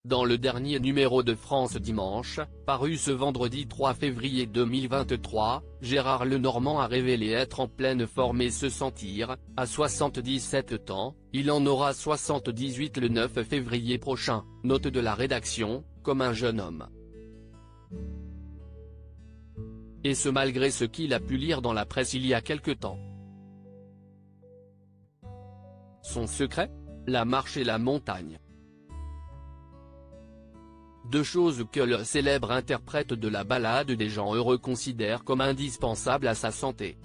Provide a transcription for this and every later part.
Dans le dernier numéro de France Dimanche, paru ce vendredi 3 février 2023, Gérard Lenormand a révélé être en pleine forme et se sentir, à 77 ans, il en aura 78 le 9 février prochain, note de la rédaction, comme un jeune homme. Et ce malgré ce qu'il a pu lire dans la presse il y a quelque temps. Son secret ? La marche et la montagne. Deux choses que le célèbre interprète de la balade des gens heureux considère comme indispensables à sa santé.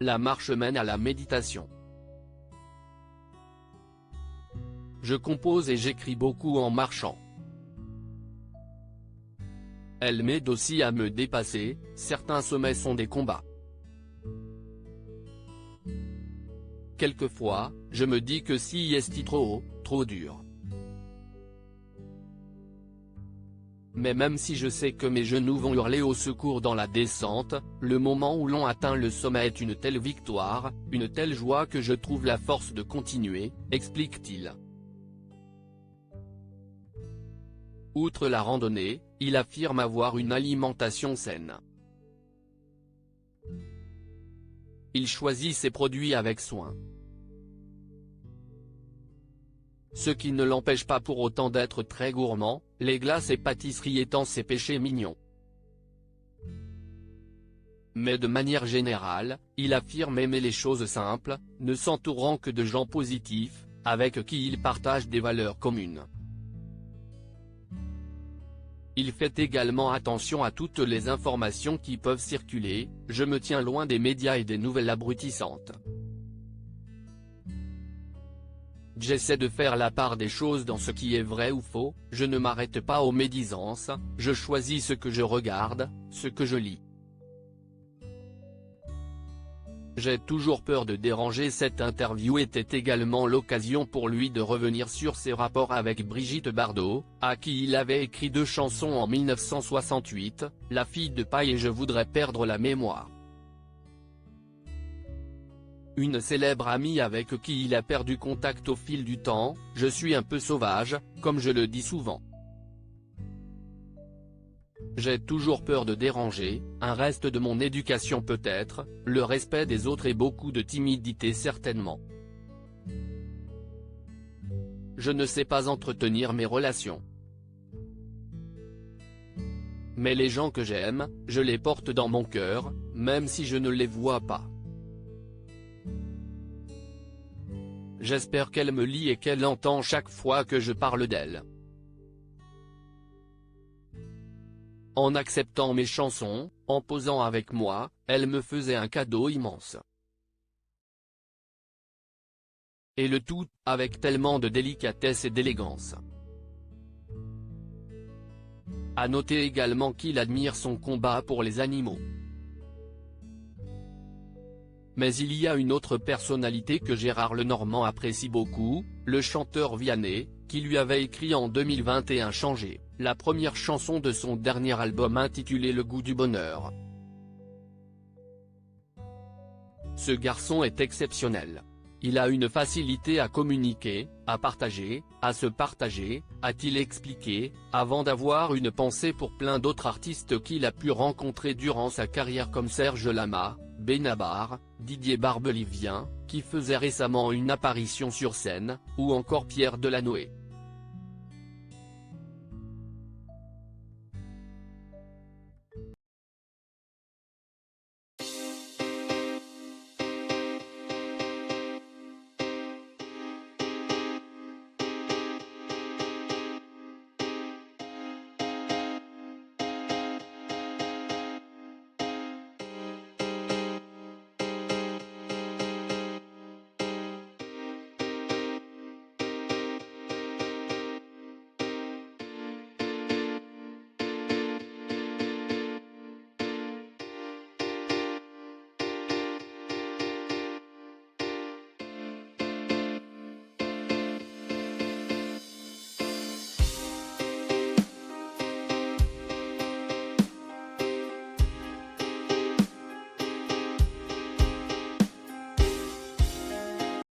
La marche mène à la méditation. Je compose et j'écris beaucoup en marchant. Elle m'aide aussi à me dépasser, certains sommets sont des combats. Quelquefois, je me dis que si est trop haut, trop dur. Mais même si je sais que mes genoux vont hurler au secours dans la descente, le moment où l'on atteint le sommet est une telle victoire, une telle joie que je trouve la force de continuer, explique-t-il. Outre la randonnée, il affirme avoir une alimentation saine. Il choisit ses produits avec soin. Ce qui ne l'empêche pas pour autant d'être très gourmand, les glaces et pâtisseries étant ses péchés mignons. Mais de manière générale, il affirme aimer les choses simples, ne s'entourant que de gens positifs, avec qui il partage des valeurs communes. Il fait également attention à toutes les informations qui peuvent circuler, je me tiens loin des médias et des nouvelles abrutissantes. J'essaie de faire la part des choses dans ce qui est vrai ou faux, je ne m'arrête pas aux médisances, je choisis ce que je regarde, ce que je lis. J'ai toujours peur de déranger. Cette interview était également l'occasion pour lui de revenir sur ses rapports avec Brigitte Bardot, à qui il avait écrit deux chansons en 1968, La fille de paille et Je voudrais perdre la mémoire. Une célèbre amie avec qui il a perdu contact au fil du temps, je suis un peu sauvage, comme je le dis souvent. J'ai toujours peur de déranger, un reste de mon éducation peut-être, le respect des autres et beaucoup de timidité certainement. Je ne sais pas entretenir mes relations. Mais les gens que j'aime, je les porte dans mon cœur, même si je ne les vois pas. J'espère qu'elle me lit et qu'elle entend chaque fois que je parle d'elle. En acceptant mes chansons, en posant avec moi, elle me faisait un cadeau immense. Et le tout, avec tellement de délicatesse et d'élégance. À noter également qu'il admire son combat pour les animaux. Mais il y a une autre personnalité que Gérard Lenormand apprécie beaucoup, le chanteur Vianney, qui lui avait écrit en 2021 Changer, la première chanson de son dernier album intitulé Le goût du bonheur. Ce garçon est exceptionnel. Il a une facilité à communiquer, à partager, à se partager, a-t-il expliqué, avant d'avoir une pensée pour plein d'autres artistes qu'il a pu rencontrer durant sa carrière comme Serge Lama, Benabar, Didier Barbelivien, qui faisait récemment une apparition sur scène, ou encore Pierre Delanoë.